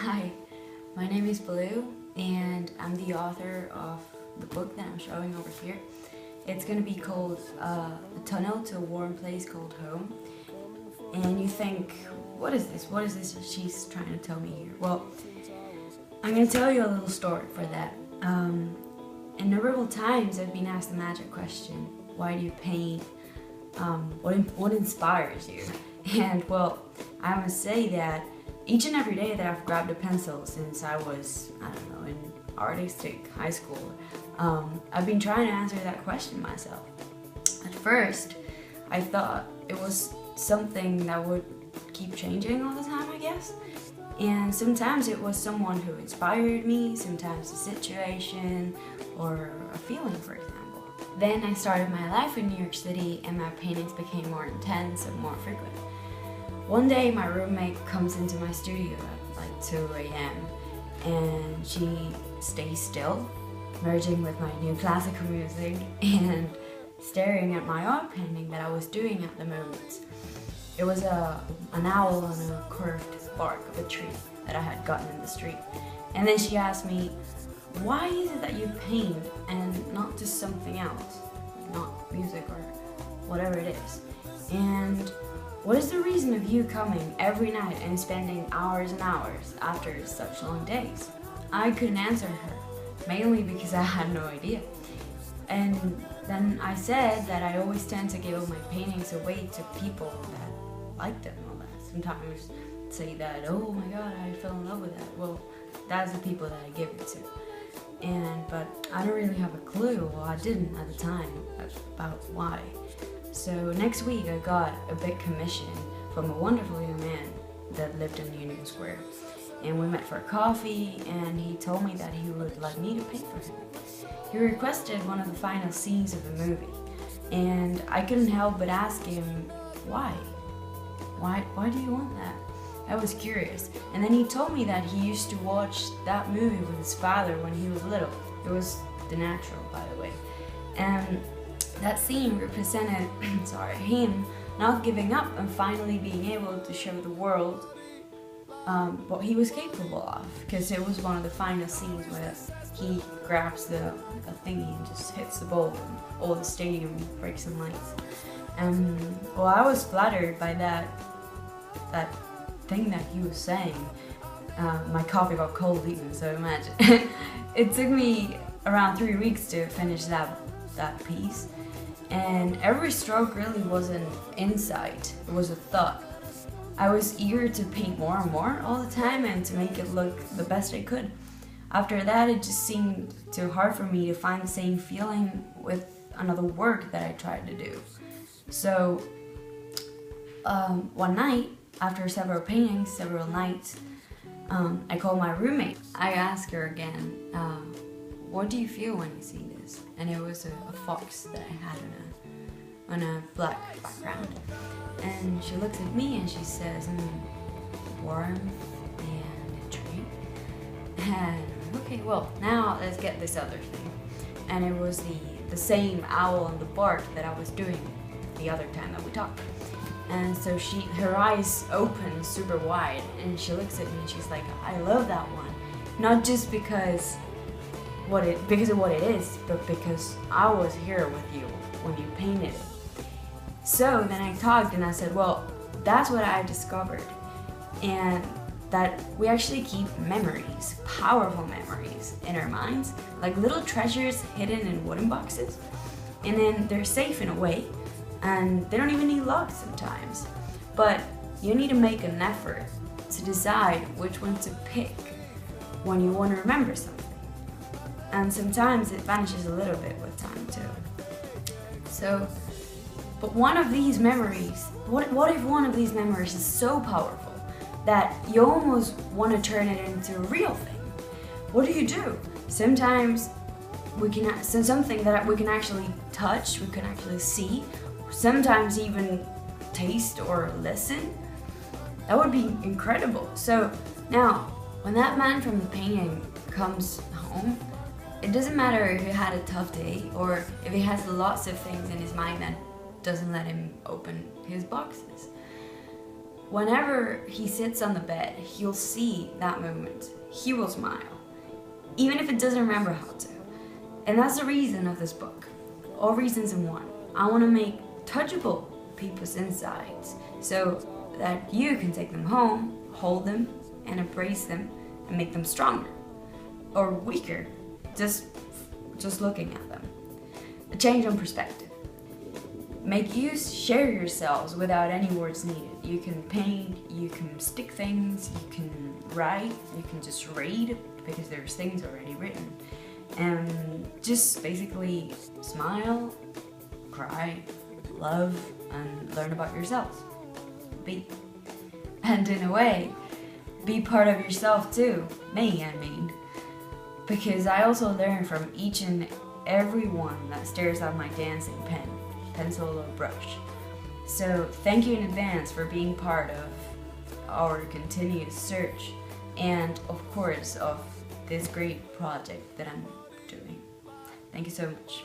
Hi, my name is Blue and I'm the author of the book that I'm showing over here. It's gonna be called A Tunnel to a Warm Place Called Home. And you think, what is this? What is this she's trying to tell me here? Well, I'm gonna tell you a little story for that. Innumerable times I've been asked the magic question, why do you paint? What inspires you? And well, I must say that each and every day that I've grabbed a pencil since I was, in artistic high school, I've been trying to answer that question myself. At first, I thought it was something that would keep changing all the time, I guess. And sometimes it was someone who inspired me, sometimes a situation or a feeling, for example. Then I started my life in New York City and my paintings became more intense and more frequent. One day my roommate comes into my studio at like 2 a.m. and she stays still, merging with my new classical music and staring at my oil painting that I was doing at the moment. It was an owl on a curved bark of a tree that I had gotten in the street. And then she asked me, why is it that you paint and not just something else, not music or whatever it is? And what is the reason of you coming every night and spending hours and hours after such long days? I couldn't answer her, mainly because I had no idea. And then I said that I always tend to give all my paintings away to people that like them and all that. Sometimes say that, oh my god, I fell in love with that. Well, that's the people that I give it to. But I don't really have a clue, well I didn't at the time, about why. So next week I got a big commission from a wonderful young man that lived in Union Square. And we met for coffee and he told me that he would like me to paint for him. He requested one of the final scenes of the movie. And I couldn't help but ask him, why? Why do you want that? I was curious. And then he told me that he used to watch that movie with his father when he was little. It was The Natural, by the way. And that scene represented him not giving up and finally being able to show the world what he was capable of. Because it was one of the final scenes where he grabs the thingy and just hits the ball and all the stadium breaks in lights. Well, I was flattered by that thing that he was saying. My coffee got cold even, so imagine. It took me around 3 weeks to finish that piece. And every stroke really was an insight, it was a thought. I was eager to paint more and more all the time and to make it look the best I could. After that, it just seemed too hard for me to find the same feeling with another work that I tried to do. So, one night, after several paintings, several nights, I called my roommate. I asked her again, what do you feel when you see this? And it was a fox that I had on a black background. And she looks at me and she says, warmth and intrigue. And okay, well, now let's get this other thing. And it was the same owl on the bark that I was doing the other time that we talked. And so her eyes open super wide and she looks at me and she's like, I love that one. Not just because of what it is, but because I was here with you when you painted it. So then I talked and I said, well, that's what I discovered. And that we actually keep memories, powerful memories in our minds, like little treasures hidden in wooden boxes. And then they're safe in a way. And they don't even need locks sometimes. But you need to make an effort to decide which one to pick when you want to remember something. And sometimes it vanishes a little bit with time too. So, but one of these memories, what if one of these memories is so powerful that you almost want to turn it into a real thing? What do? Sometimes something that we can actually touch, we can actually see, sometimes even taste or listen. That would be incredible. So now, when that man from the painting comes home, it doesn't matter if he had a tough day or if he has lots of things in his mind that doesn't let him open his boxes. whenever he sits on the bed, he'll see that moment. He will smile, even if it doesn't remember how to. And that's the reason of this book. All reasons in one. I want to make touchable people's insides so that you can take them home, hold them, and embrace them, and make them stronger or weaker just looking at them. A change on perspective. Make you share yourselves without any words needed. You can paint, you can stick things, you can write, you can just read because there's things already written. And just basically smile, cry, love, and learn about yourselves. Be. And in a way, be part of yourself too. Me, I mean. Because I also learn from each and every one that stares at my dancing pen, pencil or brush. So thank you in advance for being part of our continuous search and of course of this great project that I'm doing. Thank you so much.